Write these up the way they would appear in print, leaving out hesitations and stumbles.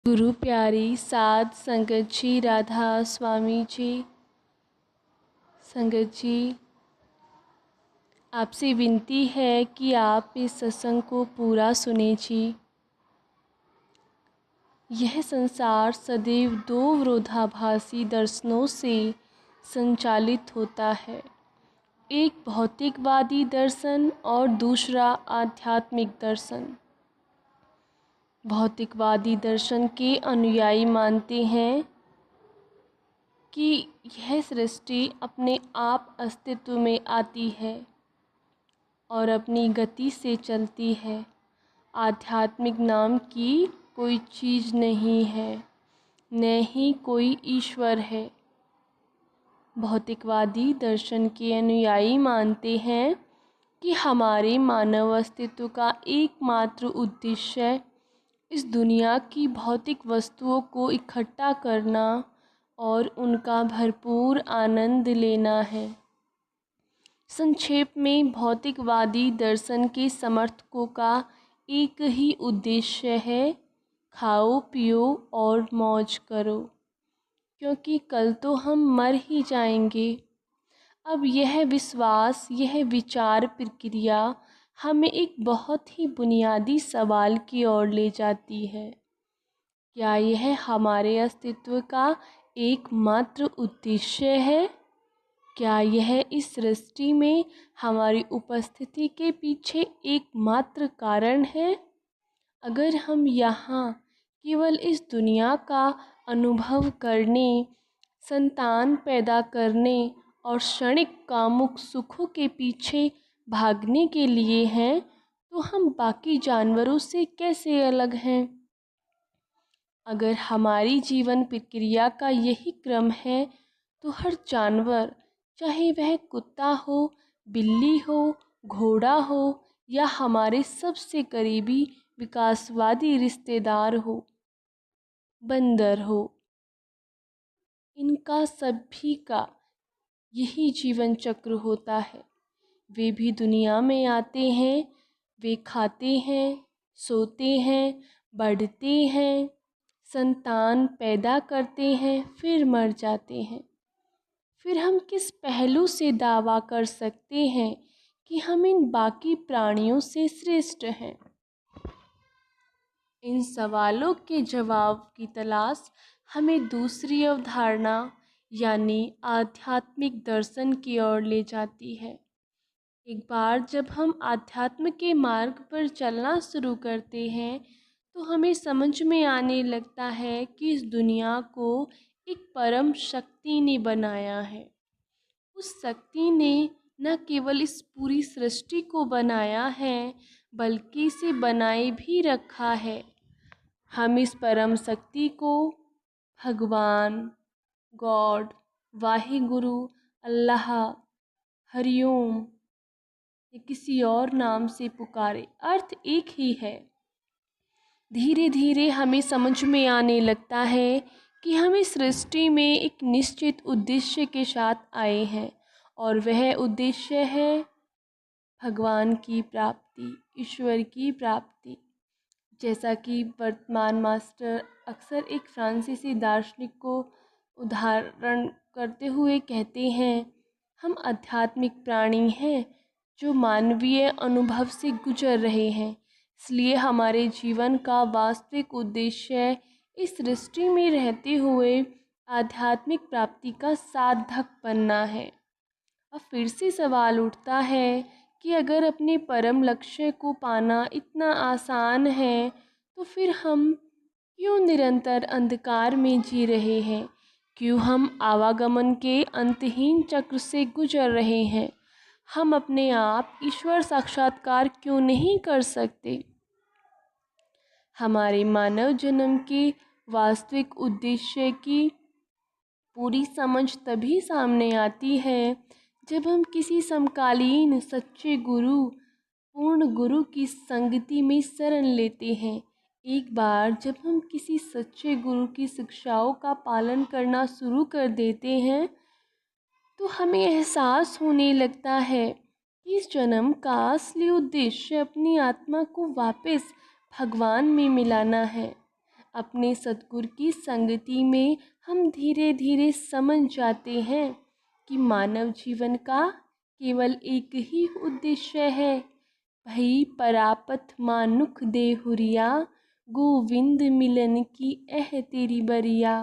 गुरु प्यारी साध संगत जी, राधा स्वामी जी। संगत जी, आपसे विनती है कि आप इस सत्संग को पूरा सुने जी। यह संसार सदैव दो विरोधाभासी दर्शनों से संचालित होता है, एक भौतिकवादी दर्शन और दूसरा आध्यात्मिक दर्शन। भौतिकवादी दर्शन के अनुयायी मानते हैं कि यह सृष्टि अपने आप अस्तित्व में आती है और अपनी गति से चलती है। आध्यात्मिक नाम की कोई चीज़ नहीं है, न ही कोई ईश्वर है। भौतिकवादी दर्शन के अनुयायी मानते हैं कि हमारे मानव अस्तित्व का एकमात्र उद्देश्य इस दुनिया की भौतिक वस्तुओं को इकट्ठा करना और उनका भरपूर आनंद लेना है। संक्षेप में, भौतिकवादी दर्शन के समर्थकों का एक ही उद्देश्य है, खाओ पियो और मौज करो, क्योंकि कल तो हम मर ही जाएंगे। अब यह विश्वास, यह विचार प्रक्रिया हमें एक बहुत ही बुनियादी सवाल की ओर ले जाती है। क्या यह हमारे अस्तित्व का एकमात्र उद्देश्य है? क्या यह इस सृष्टि में हमारी उपस्थिति के पीछे एकमात्र कारण है? अगर हम यहाँ केवल इस दुनिया का अनुभव करने, संतान पैदा करने और क्षणिक कामुक सुखों के पीछे भागने के लिए हैं, तो हम बाकी जानवरों से कैसे अलग हैं? अगर हमारी जीवन प्रक्रिया का यही क्रम है, तो हर जानवर, चाहे वह कुत्ता हो, बिल्ली हो, घोड़ा हो या हमारे सबसे करीबी विकासवादी रिश्तेदार हो, बंदर हो, इनका सभी का यही जीवन चक्र होता है। वे भी दुनिया में आते हैं, वे खाते हैं, सोते हैं, बढ़ते हैं, संतान पैदा करते हैं, फिर मर जाते हैं। फिर हम किस पहलू से दावा कर सकते हैं कि हम इन बाकी प्राणियों से श्रेष्ठ हैं? इन सवालों के जवाब की तलाश हमें दूसरी अवधारणा यानी आध्यात्मिक दर्शन की ओर ले जाती है। एक बार जब हम आध्यात्म के मार्ग पर चलना शुरू करते हैं, तो हमें समझ में आने लगता है कि इस दुनिया को एक परम शक्ति ने बनाया है। उस शक्ति ने न केवल इस पूरी सृष्टि को बनाया है, बल्कि इसे बनाए भी रखा है। हम इस परम शक्ति को भगवान, गॉड, वाहिगुरु, अल्लाह, हरिओम या किसी और नाम से पुकारे, अर्थ एक ही है। धीरे धीरे हमें समझ में आने लगता है कि हम इस सृष्टि में एक निश्चित उद्देश्य के साथ आए हैं, और वह उद्देश्य है भगवान की प्राप्ति, ईश्वर की प्राप्ति। जैसा कि वर्तमान मास्टर अक्सर एक फ्रांसीसी दार्शनिक को उदाहरण करते हुए कहते हैं, हम आध्यात्मिक प्राणी हैं जो मानवीय अनुभव से गुजर रहे हैं। इसलिए हमारे जीवन का वास्तविक उद्देश्य इस सृष्टि में रहते हुए आध्यात्मिक प्राप्ति का साधक बनना है। अब फिर से सवाल उठता है कि अगर अपने परम लक्ष्य को पाना इतना आसान है, तो फिर हम क्यों निरंतर अंधकार में जी रहे हैं? क्यों हम आवागमन के अंतहीन चक्र से गुजर रहे हैं? हम अपने आप ईश्वर साक्षात्कार क्यों नहीं कर सकते? हमारे मानव जन्म के वास्तविक उद्देश्य की पूरी समझ तभी सामने आती है जब हम किसी समकालीन सच्चे गुरु, पूर्ण गुरु की संगति में शरण लेते हैं। एक बार जब हम किसी सच्चे गुरु की शिक्षाओं का पालन करना शुरू कर देते हैं, तो हमें एहसास होने लगता है कि इस जन्म का असली उद्देश्य अपनी आत्मा को वापस भगवान में मिलाना है। अपने सतगुरु की संगति में हम धीरे धीरे समझ जाते हैं कि मानव जीवन का केवल एक ही उद्देश्य है, भई परापत मानुख देहुरिया, गोविंद मिलन की तेरी बरिया।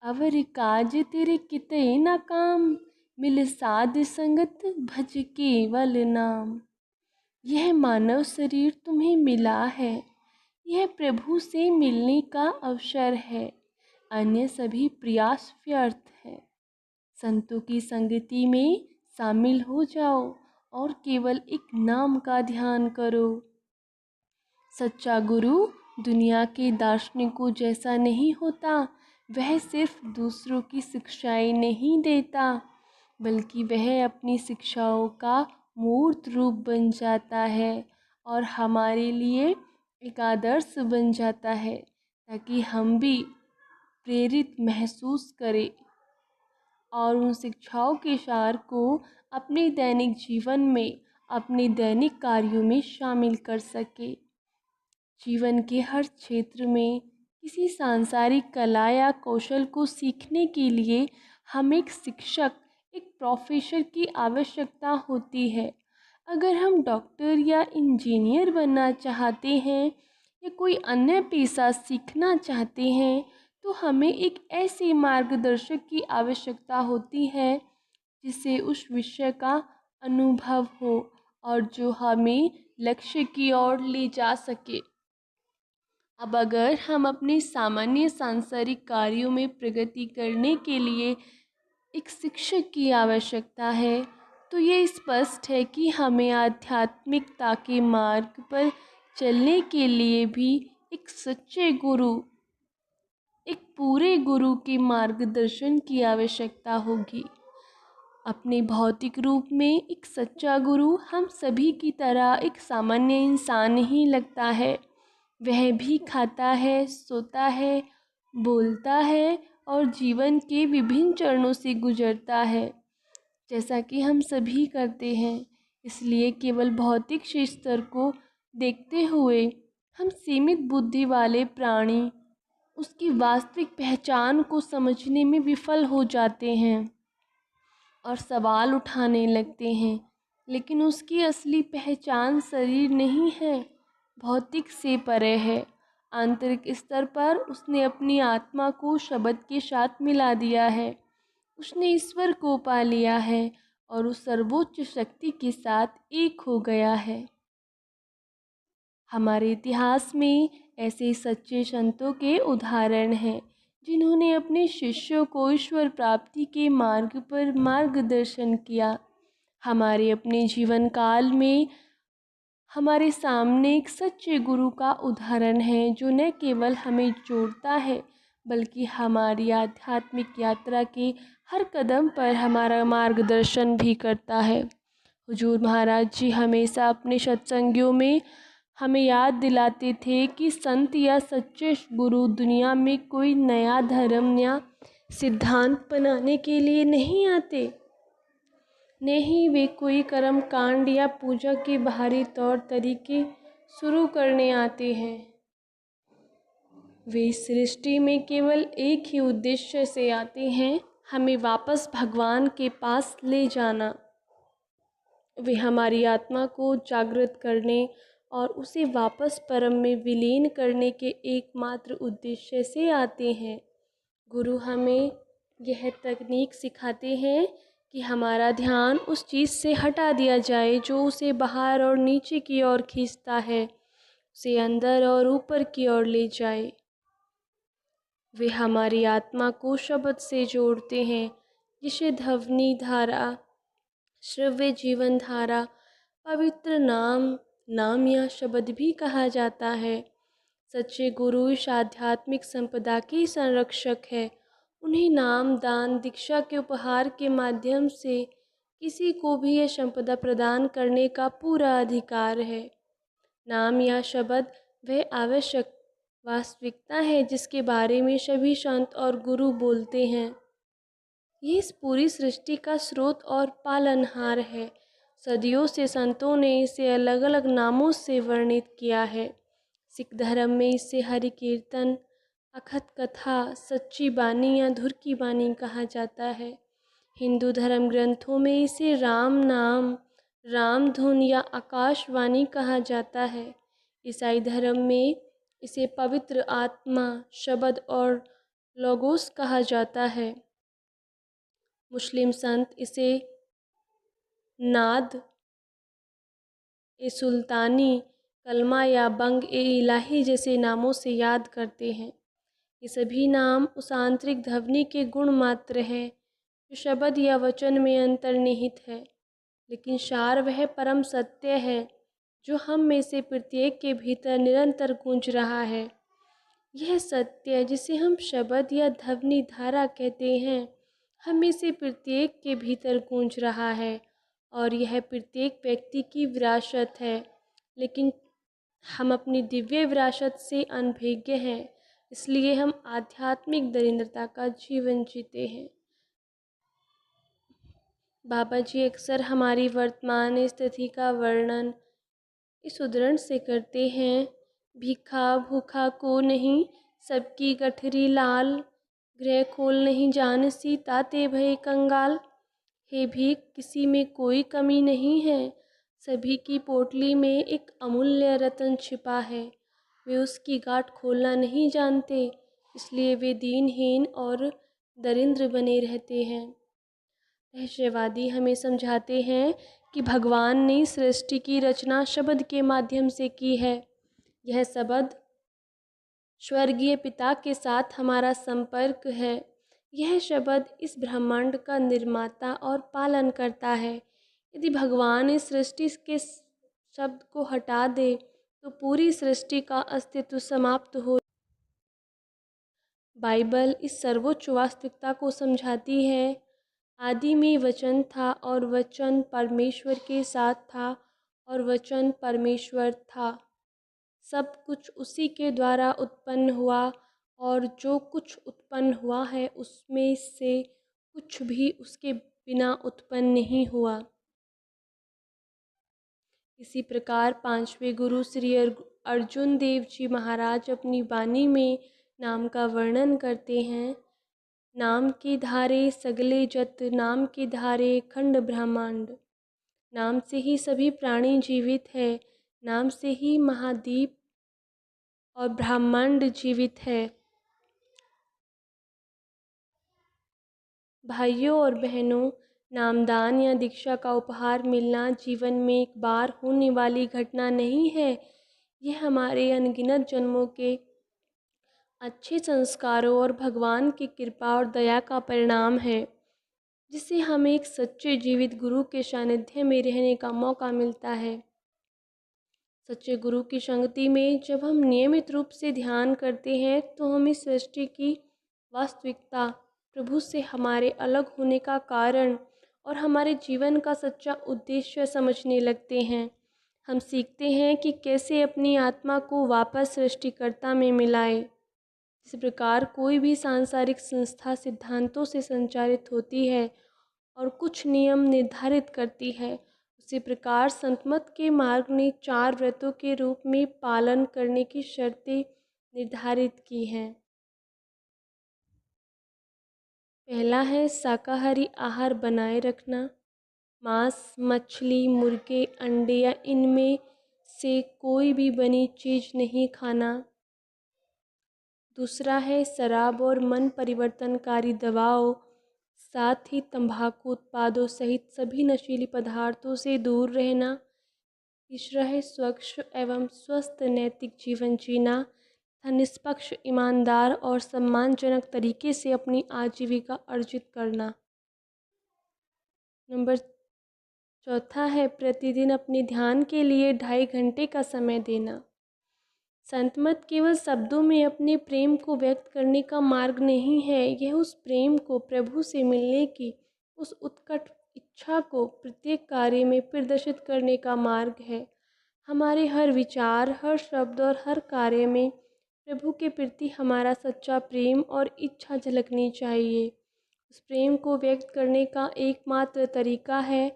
अवर काज तेरे किते न काम, मिल साध संगत भज केवल नाम। यह मानव शरीर तुम्हें मिला है, यह प्रभु से मिलने का अवसर है, अन्य सभी प्रयास व्यर्थ है। संतों की संगति में शामिल हो जाओ और केवल एक नाम का ध्यान करो। सच्चा गुरु दुनिया के दार्शनिकों जैसा नहीं होता, वह सिर्फ दूसरों की शिक्षाएं नहीं देता, बल्कि वह अपनी शिक्षाओं का मूर्त रूप बन जाता है और हमारे लिए एक आदर्श बन जाता है, ताकि हम भी प्रेरित महसूस करें और उन शिक्षाओं के सार को अपने दैनिक जीवन में, अपने दैनिक कार्यों में शामिल कर सके। जीवन के हर क्षेत्र में किसी सांसारिक कला या कौशल को सीखने के लिए हमें एक शिक्षक, एक प्रोफेसर की आवश्यकता होती है। अगर हम डॉक्टर या इंजीनियर बनना चाहते हैं या कोई अन्य पेशा सीखना चाहते हैं, तो हमें एक ऐसे मार्गदर्शक की आवश्यकता होती है जिसे उस विषय का अनुभव हो और जो हमें लक्ष्य की ओर ले जा सके। अब अगर हम अपने सामान्य सांसारिक कार्यों में प्रगति करने के लिए एक शिक्षक की आवश्यकता है, तो ये स्पष्ट है कि हमें आध्यात्मिकता के मार्ग पर चलने के लिए भी एक सच्चे गुरु, एक पूरे गुरु के मार्गदर्शन की आवश्यकता होगी। अपने भौतिक रूप में एक सच्चा गुरु हम सभी की तरह एक सामान्य इंसान ही लगता है। वह भी खाता है, सोता है, बोलता है और जीवन के विभिन्न चरणों से गुजरता है, जैसा कि हम सभी करते हैं। इसलिए केवल भौतिक स्तर को देखते हुए हम सीमित बुद्धि वाले प्राणी उसकी वास्तविक पहचान को समझने में विफल हो जाते हैं और सवाल उठाने लगते हैं। लेकिन उसकी असली पहचान शरीर नहीं है, भौतिक से परे है। आंतरिक स्तर पर उसने अपनी आत्मा को शब्द के साथ मिला दिया है, उसने ईश्वर को पा लिया है और उस सर्वोच्च शक्ति के साथ एक हो गया है। हमारे इतिहास में ऐसे सच्चे संतों के उदाहरण हैं जिन्होंने अपने शिष्यों को ईश्वर प्राप्ति के मार्ग पर मार्गदर्शन किया। हमारे अपने जीवन काल में हमारे सामने एक सच्चे गुरु का उदाहरण है जो न केवल हमें जोड़ता है, बल्कि हमारी आध्यात्मिक यात्रा के हर कदम पर हमारा मार्गदर्शन भी करता है। हुजूर महाराज जी हमेशा अपने सत्संगियों में हमें याद दिलाते थे कि संत या सच्चे गुरु दुनिया में कोई नया धर्म या सिद्धांत बनाने के लिए नहीं आते, नहीं वे कोई कर्म कांड या पूजा के बाहरी तौर तरीके शुरू करने आते हैं। वे सृष्टि में केवल एक ही उद्देश्य से आते हैं, हमें वापस भगवान के पास ले जाना। वे हमारी आत्मा को जागृत करने और उसे वापस परम में विलीन करने के एकमात्र उद्देश्य से आते हैं। गुरु हमें यह तकनीक सिखाते हैं कि हमारा ध्यान उस चीज़ से हटा दिया जाए जो उसे बाहर और नीचे की ओर खींचता है, उसे अंदर और ऊपर की ओर ले जाए। वे हमारी आत्मा को शब्द से जोड़ते हैं, जिसे ध्वनि धारा, श्रव्य जीवन धारा, पवित्र नाम या शब्द भी कहा जाता है। सच्चे गुरु इस आध्यात्मिक संपदा के संरक्षक है। उन्हें नाम, दान, दीक्षा के उपहार के माध्यम से किसी को भी यह संपदा प्रदान करने का पूरा अधिकार है। नाम या शब्द वह आवश्यक वास्तविकता है जिसके बारे में सभी संत और गुरु बोलते हैं। ये इस पूरी सृष्टि का स्रोत और पालनहार है। सदियों से संतों ने इसे अलग अलग नामों से वर्णित किया है। सिख धर्म में इसे हरि कीर्तन, अखत कथा, सच्ची बानी या धुर की बानी कहा जाता है। हिंदू धर्म ग्रंथों में इसे राम नाम, राम धुन या आकाशवाणी कहा जाता है। ईसाई धर्म में इसे पवित्र आत्मा, शब्द और लोगोस कहा जाता है। मुस्लिम संत इसे नाद ए सुल्तानी, कलमा या बंग ए इलाही जैसे नामों से याद करते हैं। ये सभी नाम उस आंतरिक ध्वनि के गुण मात्र हैं जो शब्द या वचन में अंतर्निहित है, लेकिन सार वह परम सत्य है जो हम में से प्रत्येक के भीतर निरंतर गूंज रहा है। यह सत्य जिसे हम शब्द या ध्वनि धारा कहते हैं, हम में से प्रत्येक के भीतर गूंज रहा है और यह प्रत्येक व्यक्ति की विरासत है, लेकिन हम अपनी दिव्य विरासत से अनभिज्ञ हैं, इसलिए हम आध्यात्मिक दरिद्रता का जीवन जीते हैं। बाबा जी अक्सर हमारी वर्तमान स्थिति का वर्णन इस उदाहरण से करते हैं। भीखा भूखा को नहीं, सबकी गठरी लाल, गृह खोल नहीं जानसी, ताते भय कंगाल। हे भीख, किसी में कोई कमी नहीं है, सभी की पोटली में एक अमूल्य रत्न छिपा है। वे उसकी गांठ खोलना नहीं जानते, इसलिए वे दीनहीन और दरिद्र बने रहते हैं। रहस्यवादी हमें समझाते हैं कि भगवान ने सृष्टि की रचना शब्द के माध्यम से की है। यह शब्द स्वर्गीय पिता के साथ हमारा संपर्क है। यह शब्द इस ब्रह्मांड का निर्माता और पालन करता है। यदि भगवान इस सृष्टि के शब्द को हटा दे तो पूरी सृष्टि का अस्तित्व समाप्त हो। बाइबल इस सर्वोच्च वास्तविकता को समझाती है। आदि में वचन था और वचन परमेश्वर के साथ था और वचन परमेश्वर था। सब कुछ उसी के द्वारा उत्पन्न हुआ और जो कुछ उत्पन्न हुआ है उसमें से कुछ भी उसके बिना उत्पन्न नहीं हुआ। इसी प्रकार पांचवें गुरु श्री अर्जुन देव जी महाराज अपनी वाणी में नाम का वर्णन करते हैं। नाम के धारे सगले जत, नाम के धारे खंड ब्रह्मांड। नाम से ही सभी प्राणी जीवित है, नाम से ही महाद्वीप और ब्रह्मांड जीवित है। भाइयों और बहनों, नामदान या दीक्षा का उपहार मिलना जीवन में एक बार होने वाली घटना नहीं है। यह हमारे अनगिनत जन्मों के अच्छे संस्कारों और भगवान की कृपा और दया का परिणाम है, जिससे हमें एक सच्चे जीवित गुरु के सानिध्य में रहने का मौका मिलता है। सच्चे गुरु की संगति में जब हम नियमित रूप से ध्यान करते हैं तो हम इस सृष्टि की वास्तविकता, प्रभु से हमारे अलग होने का कारण और हमारे जीवन का सच्चा उद्देश्य समझने लगते हैं। हम सीखते हैं कि कैसे अपनी आत्मा को वापस सृष्टिकर्ता में मिलाएं। इस प्रकार कोई भी सांसारिक संस्था सिद्धांतों से संचालित होती है और कुछ नियम निर्धारित करती है, उसी प्रकार संतमत के मार्ग ने 4 व्रतों के रूप में पालन करने की शर्तें निर्धारित की हैं। पहला है शाकाहारी आहार बनाए रखना। मांस, मछली, मुर्गे, अंडे या इनमें से कोई भी बनी चीज़ नहीं खाना। दूसरा है शराब और मन परिवर्तनकारी दवाओं, साथ ही तंबाकू उत्पादों सहित सभी नशीली पदार्थों से दूर रहना। तीसरा है स्वच्छ एवं स्वस्थ नैतिक जीवन जीना तथा निष्पक्ष, ईमानदार और सम्मानजनक तरीके से अपनी आजीविका अर्जित करना। नंबर चौथा है प्रतिदिन अपने ध्यान के लिए 2.5 घंटे का समय देना। संतमत केवल शब्दों में अपने प्रेम को व्यक्त करने का मार्ग नहीं है, यह उस प्रेम को, प्रभु से मिलने की उस उत्कट इच्छा को प्रत्येक कार्य में प्रदर्शित करने का मार्ग है। हमारे हर विचार, हर शब्द और हर कार्य में प्रभु के प्रति हमारा सच्चा प्रेम और इच्छा झलकनी चाहिए। उस प्रेम को व्यक्त करने का एकमात्र तरीका है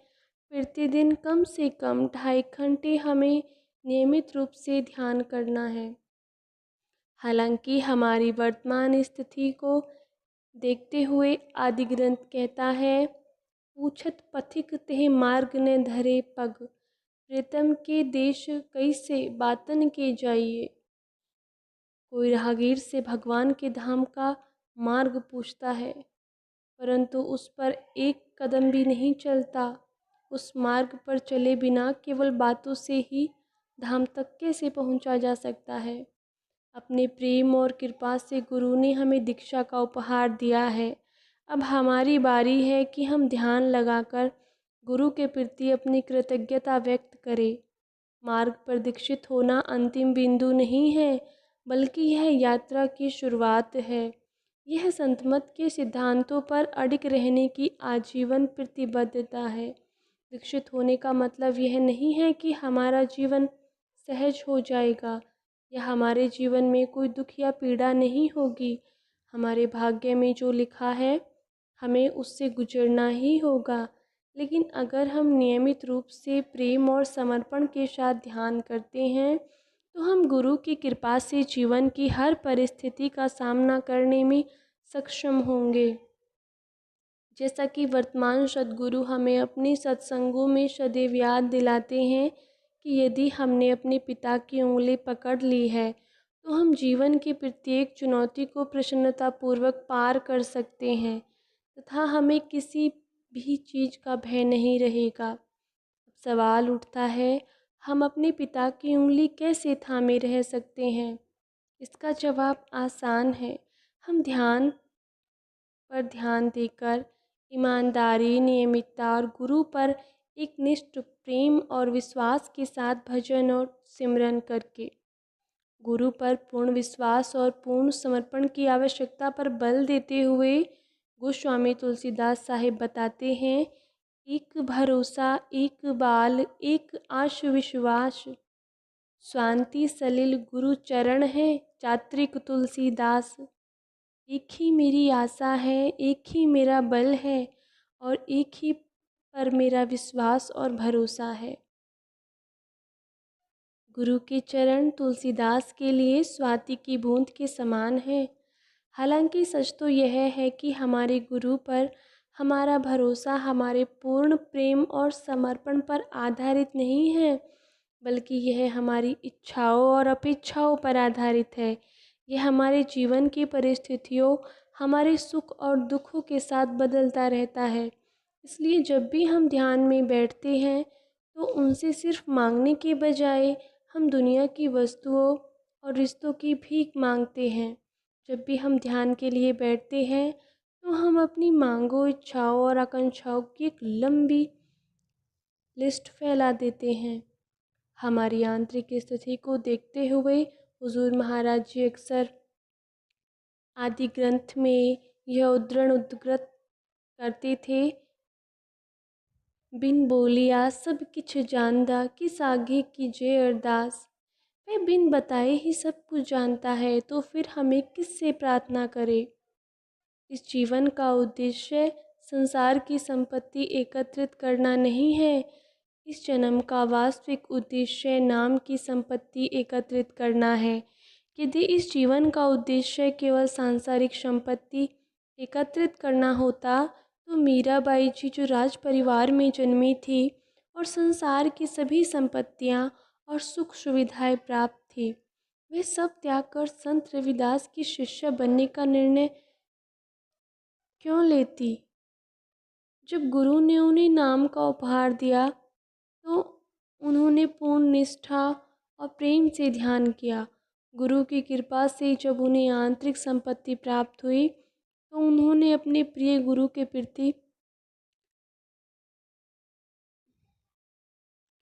प्रतिदिन कम से कम 2.5 घंटे हमें नियमित रूप से ध्यान करना है। हालांकि हमारी वर्तमान स्थिति को देखते हुए आदि ग्रंथ कहता है, पूछत पथिक तेह मार्ग न धरे पग, प्रीतम के देश कैसे बातन के जाइए। कोई राहगीर से भगवान के धाम का मार्ग पूछता है, परंतु उस पर एक कदम भी नहीं चलता। उस मार्ग पर चले बिना केवल बातों से ही धाम तक कैसे पहुंचा जा सकता है। अपने प्रेम और कृपा से गुरु ने हमें दीक्षा का उपहार दिया है। अब हमारी बारी है कि हम ध्यान लगाकर गुरु के प्रति अपनी कृतज्ञता व्यक्त करें। मार्ग पर दीक्षित होना अंतिम बिंदु नहीं है, बल्कि यह यात्रा की शुरुआत है। यह संत मत के सिद्धांतों पर अडिग रहने की आजीवन प्रतिबद्धता है। दीक्षित होने का मतलब यह नहीं है कि हमारा जीवन सहज हो जाएगा या हमारे जीवन में कोई दुख या पीड़ा नहीं होगी। हमारे भाग्य में जो लिखा है हमें उससे गुजरना ही होगा। लेकिन अगर हम नियमित रूप से प्रेम और समर्पण के साथ ध्यान करते हैं तो हम गुरु की कृपा से जीवन की हर परिस्थिति का सामना करने में सक्षम होंगे। जैसा कि वर्तमान सद्गुरु हमें अपने सत्संगों में सदैव याद दिलाते हैं कि यदि हमने अपने पिता की उंगली पकड़ ली है तो हम जीवन की प्रत्येक चुनौती को प्रसन्नतापूर्वक पार कर सकते हैं तथा हमें किसी भी चीज़ का भय नहीं रहेगा। अब सवाल उठता है, हम अपने पिता की उंगली कैसे थामे रह सकते हैं? इसका जवाब आसान है। हम ध्यान देकर, ईमानदारी, नियमितता और गुरु पर एक निष्ठ प्रेम और विश्वास के साथ भजन और सिमरन करके। गुरु पर पूर्ण विश्वास और पूर्ण समर्पण की आवश्यकता पर बल देते हुए गोस्वामी तुलसीदास साहिब बताते हैं, एक भरोसा, एक बाल, एक आश विश्वास, स्वांति सलिल गुरु चरण है चात्रिक तुलसीदास। एक ही मेरी आशा है, एक ही मेरा बल है और एक ही पर मेरा विश्वास और भरोसा है। गुरु के चरण तुलसीदास के लिए स्वाति की बूंद के समान है। हालांकि सच तो यह है कि हमारे गुरु पर हमारा भरोसा हमारे पूर्ण प्रेम और समर्पण पर आधारित नहीं है, बल्कि यह हमारी इच्छाओं और अपेक्षाओं पर आधारित है। यह हमारे जीवन की परिस्थितियों, हमारे सुख और दुखों के साथ बदलता रहता है। इसलिए जब भी हम ध्यान में बैठते हैं तो उनसे सिर्फ मांगने के बजाय हम दुनिया की वस्तुओं और रिश्तों की भीख मांगते हैं। जब भी हम ध्यान के लिए बैठते हैं तो हम अपनी मांगों, इच्छाओं और आकांक्षाओं की एक लंबी लिस्ट फैला देते हैं। हमारी आंतरिक स्थिति को देखते हुए हुजूर महाराज जी अक्सर आदि ग्रंथ में यह उद्धृत करते थे, बिन बोलिया सब किछ जानदा, किस आगे कीजे अरदास। वह बिन बताए ही सब कुछ जानता है तो फिर हमें किससे प्रार्थना करे। इस जीवन का उद्देश्य संसार की संपत्ति एकत्रित करना नहीं है। इस जन्म का वास्तविक उद्देश्य नाम की संपत्ति एकत्रित करना है। यदि इस जीवन का उद्देश्य केवल सांसारिक संपत्ति एकत्रित करना होता तो मीराबाई जी जो राज परिवार में जन्मी थी और संसार की सभी संपत्तियां और सुख सुविधाएं प्राप्त थी, वे सब त्याग कर संत रविदास की शिष्य बनने का निर्णय क्यों लेती? जब गुरु ने उन्हें नाम का उपहार दिया तो उन्होंने पूर्ण निष्ठा और प्रेम से ध्यान किया। गुरु की कृपा से जब उन्हें आंतरिक संपत्ति प्राप्त हुई तो उन्होंने अपने प्रिय गुरु के प्रति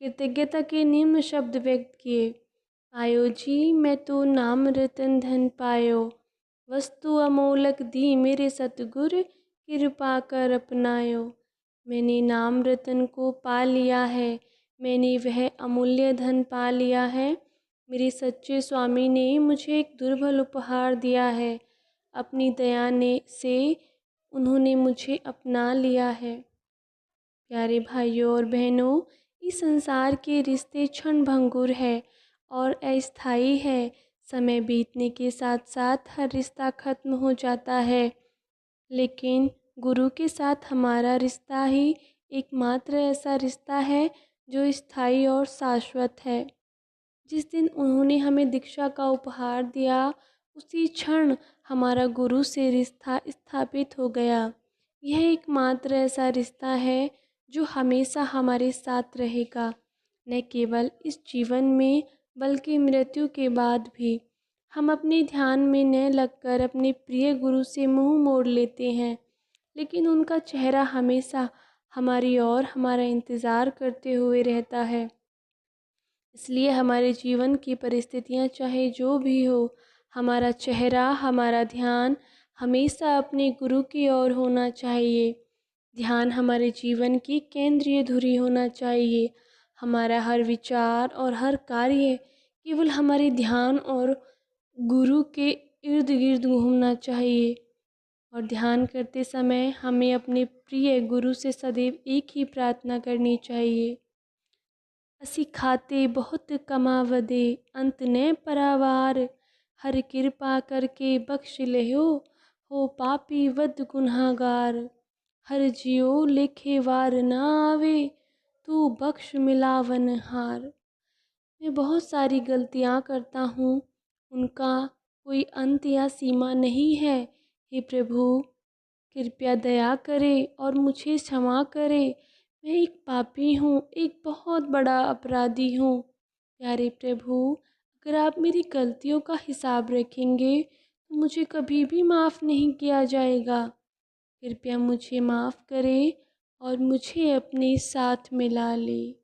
कृतज्ञता के निम्न शब्द व्यक्त किए। आयो जी मैं तो नाम रतन धन पायो, वस्तु अमोलक दी मेरे सतगुर, कृपा कर अपनायो। मैंने नाम रतन को पा लिया है, मैंने वह अमूल्य धन पा लिया है। मेरे सच्चे स्वामी ने मुझे एक दुर्लभ उपहार दिया है। अपनी दया ने से उन्होंने मुझे अपना लिया है। प्यारे भाइयों और बहनों, इस संसार के रिश्ते क्षण भंगुर है और अस्थायी है। समय बीतने के साथ साथ हर रिश्ता ख़त्म हो जाता है, लेकिन गुरु के साथ हमारा रिश्ता ही एकमात्र ऐसा रिश्ता है जो स्थायी और शाश्वत है। जिस दिन उन्होंने हमें दीक्षा का उपहार दिया, उसी क्षण हमारा गुरु से रिश्ता स्थापित हो गया। यह एकमात्र ऐसा रिश्ता है जो हमेशा हमारे साथ रहेगा, न केवल इस जीवन में बल्कि मृत्यु के बाद भी। हम अपने ध्यान में न लगकर अपने प्रिय गुरु से मुंह मोड़ लेते हैं, लेकिन उनका चेहरा हमेशा हमारी ओर हमारा इंतज़ार करते हुए रहता है। इसलिए हमारे जीवन की परिस्थितियाँ चाहे जो भी हो, हमारा चेहरा, हमारा ध्यान हमेशा अपने गुरु की ओर होना चाहिए। ध्यान हमारे जीवन की केंद्रीय धुरी होना चाहिए। हमारा हर विचार और हर कार्य केवल हमारे ध्यान और गुरु के इर्द गिर्द घूमना चाहिए। और ध्यान करते समय हमें अपने प्रिय गुरु से सदैव एक ही प्रार्थना करनी चाहिए। असी खाते बहुत कमावदे, अंत न परावार। हर कृपा करके बख्श लेहो, हो पापी वद गुनहगार। हर जियो लेखे वार ना आवे, तू बख्श मिलावन हार। मैं बहुत सारी गलतियाँ करता हूँ, उनका कोई अंत या सीमा नहीं है। हे प्रभु, कृपया दया करे और मुझे क्षमा करे। मैं एक पापी हूँ, एक बहुत बड़ा अपराधी हूँ। प्यारे प्रभु, अगर आप मेरी गलतियों का हिसाब रखेंगे तो मुझे कभी भी माफ़ नहीं किया जाएगा। कृपया मुझे माफ़ करें और मुझे अपने साथ मिला ले।